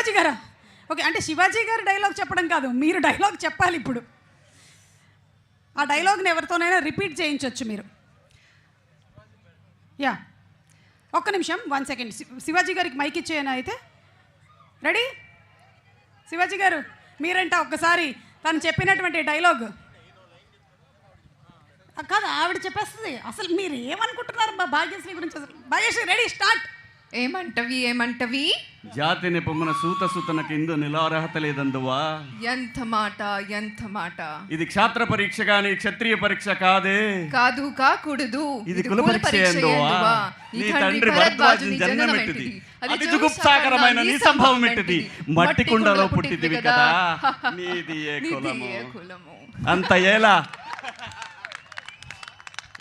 శివాజీ గారా? ఓకే, అంటే శివాజీ గారు డైలాగ్ చెప్పడం కాదు, మీరు డైలాగ్ చెప్పాలి ఇప్పుడు. ఆ డైలాగ్ని ఎవరితోనైనా రిపీట్ చేయించవచ్చు మీరు. యా, ఒక్క నిమిషం, 1 సెకండ్. శివాజీ గారికి మైక్ ఇచ్చేయనా అయితే? రెడీ? శివాజీ గారు మీరంట ఒక్కసారి తను చెప్పినటువంటి డైలాగ్. కాదు, ఆవిడ చెప్పేస్తుంది. అసలు మీరు ఏమనుకుంటున్నారు భాగ్యశ్రీ గురించి? Bhagyashree ready, start. ఏమంటవి? జాతిని పొమ్మన సూతనకి ఇందు నిలార్హత లేదందువా. ఎంత మాట. ఇది క్షాత్ర పరీక్ష గాని క్షత్రియ పరీక్ష కాదే. కాదు, కాకూడదు. ఇది కుల పరీక్ష ఎందువా. నీ తండ్రి భరద్వాజుని జననమెట్టిది, అది జుగుప్సాకరమైన నీ సంభవం ఎట్టిది. మట్టి కుండలో పుట్టిదివి కదా, నీది ఏ కులము. అంత ఏలా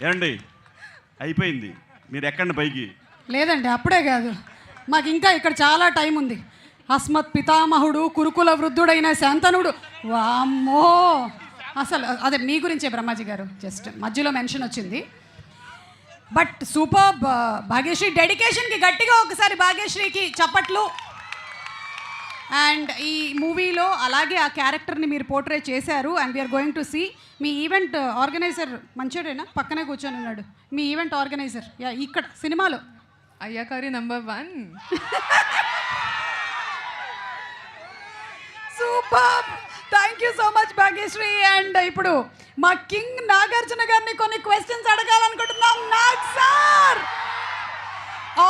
ఏమండి? అయిపోయింది, మీరు ఎక్కండి పైకి. లేదండి, అప్పుడే కాదు, మాకు ఇంకా ఇక్కడ చాలా టైం ఉంది. అస్మత్ పితామహుడు కురుకుల వృద్ధుడైన శాంతనుడు. వామ్మో, అసలు అదే మీ గురించే బ్రహ్మాజీ గారు, జస్ట్ మధ్యలో మెన్షన్ వచ్చింది. But super. భాగ్యశ్రీ డెడికేషన్కి గట్టిగా ఒకసారి భాగ్యశ్రీకి చప్పట్లు. అండ్ ఈ మూవీలో అలాగే ఆ క్యారెక్టర్ని మీరు పోర్ట్రే చేశారు. And we're going to see. మీ ఈవెంట్ ఆర్గనైజర్ మంచోడేనా? పక్కనే కూర్చొని ఉన్నాడు మీ ఈవెంట్ ఆర్గనైజర్. యా, ఇక్కడ సినిమాలో అయ్యాకారి number 1. Super, thank you so much Bhagyashree. And ఇప్పుడు మా కింగ్ నాగార్జున గారిని కొన్ని క్వశ్చన్స్ అడగాలనుకుంటున్నాం. Nag sir,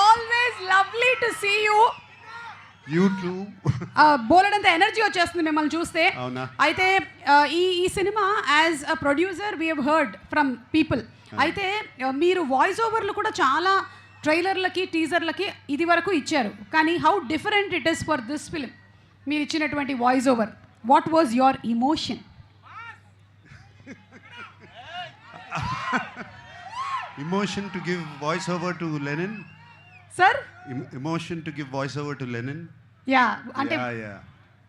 always lovely to see you. బోలెడంత ఎనర్జీ వచ్చేస్తుంది మిమ్మల్ని చూస్తే. అయితే ఈ cinema as a producer we have heard from people. అయితే మీరు వాయిస్ ఓవర్లు కూడా చాలా ట్రైలర్లకి టీజర్లకి ఇది వరకు ఇచ్చారు, కానీ how different it is for this film? మీరు ఇచ్చినటువంటి voice over, what was your emotion? Emotion to give voice over to Lenin. Sir, Emotion to give voice over to Lenin. Yeah, అంటే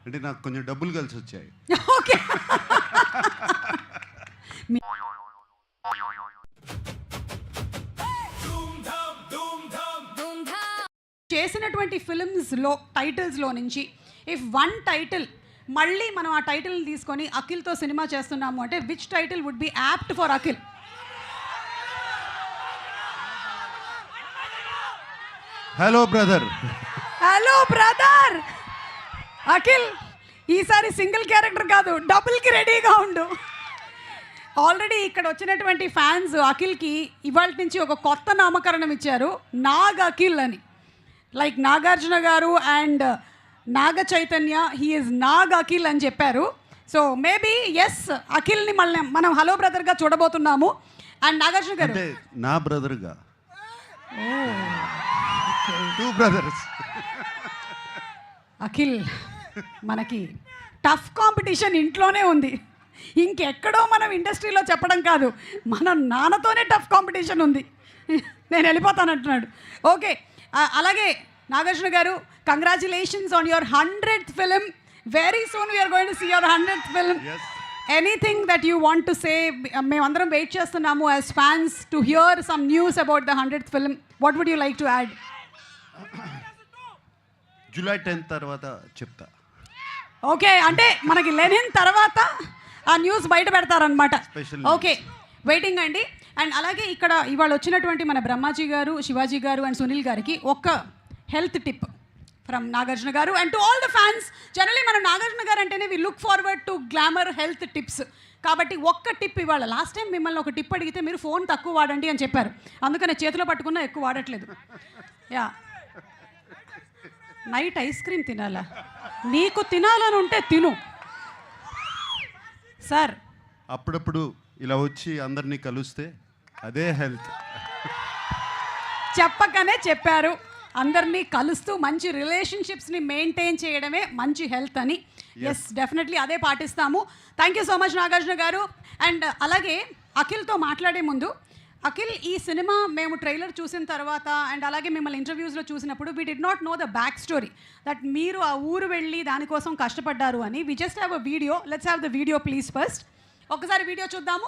అంటే నాకు కొంచెం డబ్బులు కలిసి వచ్చాయి. ఓకే, చేసినటువంటి ఫిల్మ్స్లో టైటిల్స్లో నుంచి ఇఫ్ వన్ టైటిల్ మళ్ళీ మనం ఆ టైటిల్ని తీసుకొని అఖిల్తో సినిమా చేస్తున్నాము అంటే which title would be apt for Akhil? Hello brother. Akhil, ఈసారి సింగిల్ క్యారెక్టర్ కాదు, డబుల్కి రెడీగా ఉండు. ఆల్రెడీ ఇక్కడ వచ్చినటువంటి ఫ్యాన్స్ అఖిల్కి ఇవాళ నుంచి ఒక కొత్త నామకరణం ఇచ్చారు, నాగ్ అఖిల్ అని. Like Nagarjuna garu and Naga Chaitanya, he is Nag Akhil అని చెప్పారు. సో మేబీ ఎస్, అఖిల్ని మళ్ళీ మనం హలో బ్రదర్గా చూడబోతున్నాము. అండ్ నాగార్జున గారు నా బ్రదర్గా, 2 brothers. అఖిల్, మనకి టఫ్ కాంపిటీషన్ ఇంట్లోనే ఉంది, ఇంకెక్కడో మనం ఇండస్ట్రీలో చెప్పడం కాదు, మన నాన్నతోనే టఫ్ కాంపిటీషన్ ఉంది. నేను వెళ్ళిపోతానంటున్నాడు. ఓకే, అలాగే Nagarjuna garu, congratulations on your 100th film. Very soon we are going to see your 100th film. Anything that you want to say? మేమందరం వెయిట్ చేస్తున్నాము as fans to hear some news about the 100th film. What would you like to add? July 10th తర్వాత చెప్తా. Okay, అంటే మనకి Lenin తర్వాత ఆ news బయట పెడతారనమాట. ఓకే, వెయిటింగ్ అండి. అండ్ అలాగే ఇక్కడ ఇవాళ వచ్చినటువంటి మన బ్రహ్మాజీ గారు, శివాజీ గారు అండ్ సునీల్ గారికి ఒక health tip from Nagarjuna garu and to all the fans. Generally మనం నాగార్జున గారు అంటేనే we look forward to glamour health tips. కాబట్టి ఒక్క టిప్ ఇవాళ. లాస్ట్ టైం మిమ్మల్ని ఒక టిప్ అడిగితే మీరు ఫోన్ తక్కువ వాడండి అని చెప్పారు, అందుకనే చేతిలో పట్టుకున్నా ఎక్కువ వాడట్లేదు. యా, నైట్ ఐస్ క్రీమ్ తినాలా? నీకు తినాలని ఉంటే తిను సార్. అప్పుడప్పుడు ఇలా వచ్చి అందరినీ కలుస్తే అదే హెల్త్. చెప్పకనే చెప్పారు, అందరినీ కలుస్తూ మంచి రిలేషన్షిప్స్ని మెయింటైన్ చేయడమే మంచి హెల్త్ అని. ఎస్, డెఫినెట్లీ అదే పాటిస్తాము. Thank you so much Nagarjuna garu. And అలాగే అఖిల్తో మాట్లాడే ముందు, అఖిల్, ఈ సినిమా మేము ట్రైలర్ చూసిన తర్వాత అండ్ అలాగే మిమ్మల్ని ఇంటర్వ్యూస్లో చూసినప్పుడు we did not know the back story that మీరు ఆ ఊరు వెళ్ళి దానికోసం కష్టపడ్డారు అని. We just have a video. Let's have the video please first. ఒకసారి వీడియో చూద్దాము.